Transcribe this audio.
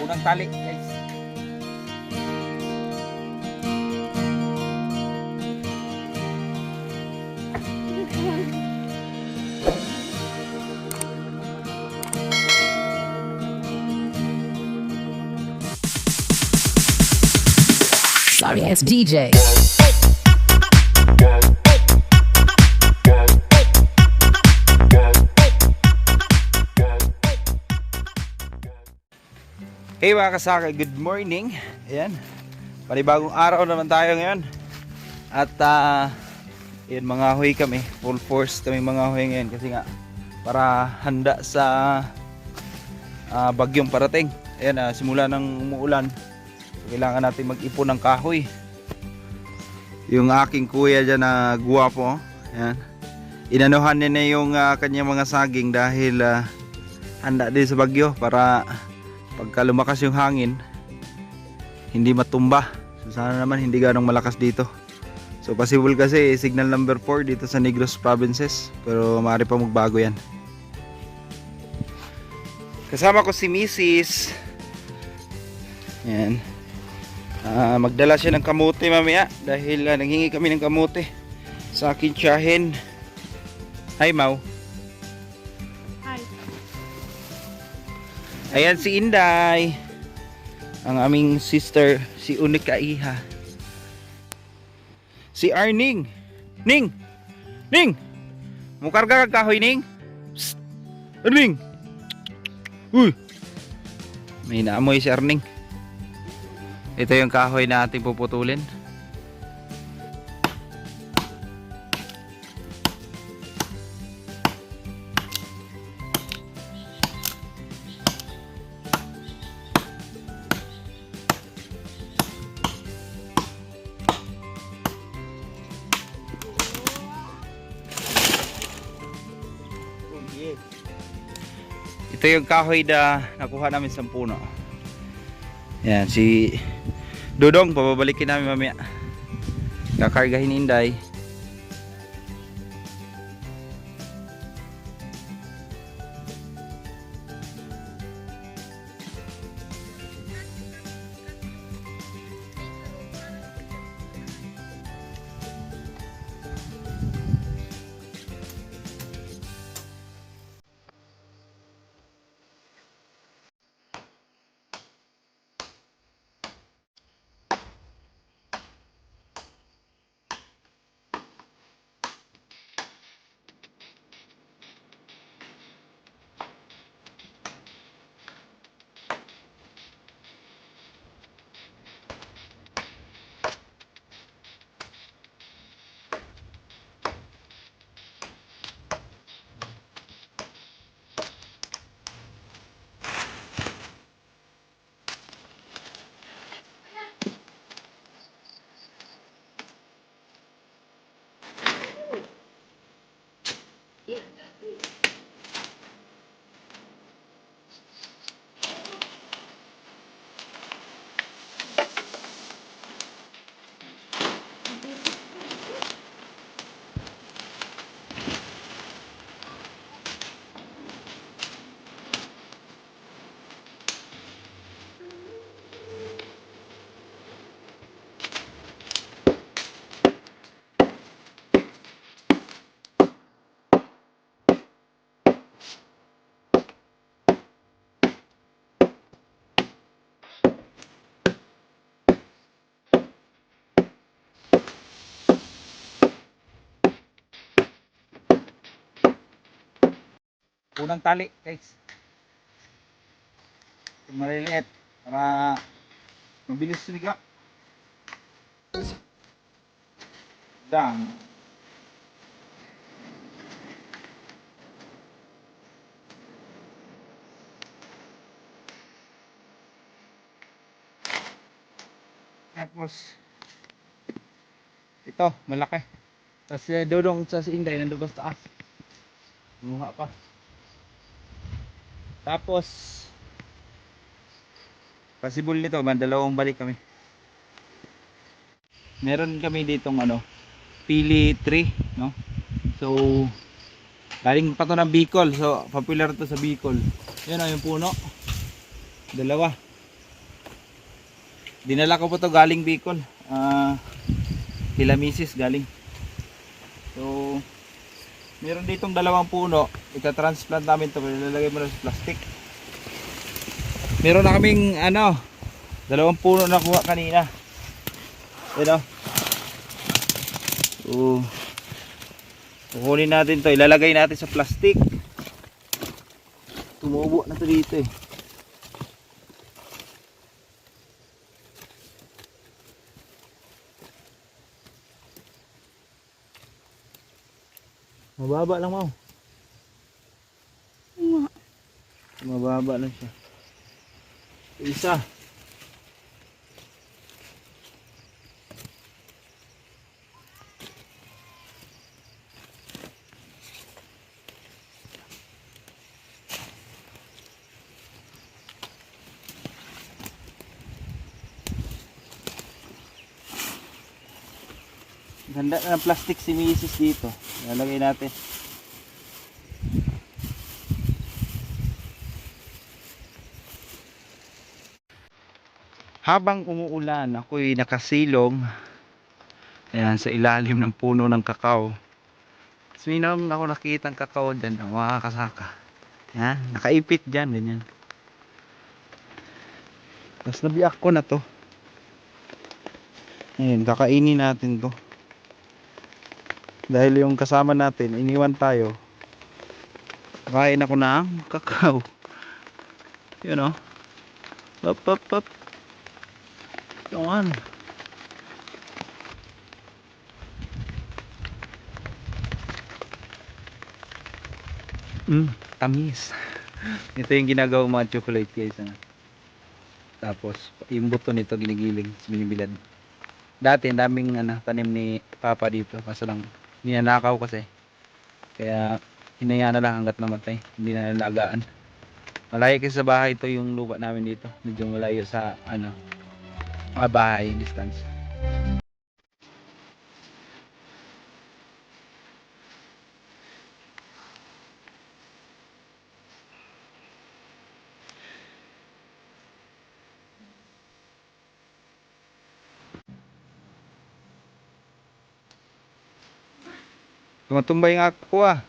Unang tali, guys. Sorry ass DJ. Hey mga kasaka, good morning. Ayan, panibagong araw naman tayo ngayon. At yun, mga huy kami. Full force kami mga huy ngayon. Kasi nga, para handa sa bagyong parating. Ayan, simula ng umuulan, kailangan natin mag-ipon ng kahoy. Yung aking kuya dyan na guwapo, ayan, inanuhan niya na yung kanyang mga saging dahil handa din sa bagyo para pagka lumakas yung hangin hindi matumba. So sana naman hindi ganong malakas dito. So possible kasi signal number 4 dito sa Negros provinces, pero maaari pa magbago yan. Kasama ko si Mrs. Yan. Magdala siya ng kamote mamaya dahil nanghingi kami ng kamote sa akin tiyahin. Hi Mau. Hi. Ayan si Inday, ang aming sister, si Unika Iha. Si Arning. Ning! Ning! Mukarga kag kahoy, Ning? Psst! Arning! Uy! May naamoy si Arning. Ito yung kahoy na ating puputulin. Ito yung kahoy na nakuha namin sa puno. Yan, si Dudong, pababalikin namin mamaya. Kakargahin ni Inday. Unang tali, guys. Yung maliliit para mabilis sumiga. Dang. Tapos ito, malaki. Tapos Dudong sa si Inday nandun sa taas. Muha pa. Tapos possible nito, dalawang balik kami. Meron kami ditong pili tree, no? So galing pa to ng Bicol. So popular to sa Bicol. Yan yung puno. Dalawa. Dinala ko po to galing Bicol. Kila misis galing. So, meron ditong dalawang puno. Ita-transplant namin to. Ilalagay mo na sa plastic. Meron na kaming dalawang puno na kuha kanina. Ayan o. So, kukunin natin to. Ilalagay natin sa plastic. Tumubo na to dito eh. Mababa lang mo. Mababa lang siya. Isa. Ganda na ng plastic si Mrs. dito. Lalagay natin. Habang umuulan, ako'y nakasilong. Ayan, sa ilalim ng puno ng kakao. So, minam ako nakita ang kakao dyan, mga kasaka. Ayan, nakaipit dyan, ganyan. Tapos nabiyak ko na to. Ayan, kakainin natin to. Dahil yung kasama natin, iniwan tayo. Kain ako ng kakao. Yun o. Up, up, up. Yun. Tamis. Ito yung ginagawa mga chocolate guys. Tapos, yung buto nito ginigiling, binibilad. Dati, daming tanim ni Papa dito. Kaso lang, ninanakaw kasi. Kaya, hinayaan na lang hanggat namatay. Hindi na nalagaan. Malayo kasi sa bahay ito yung lupa namin dito. Medyo malayo sa, bahay, distance. Tumatumbay nga ako ah.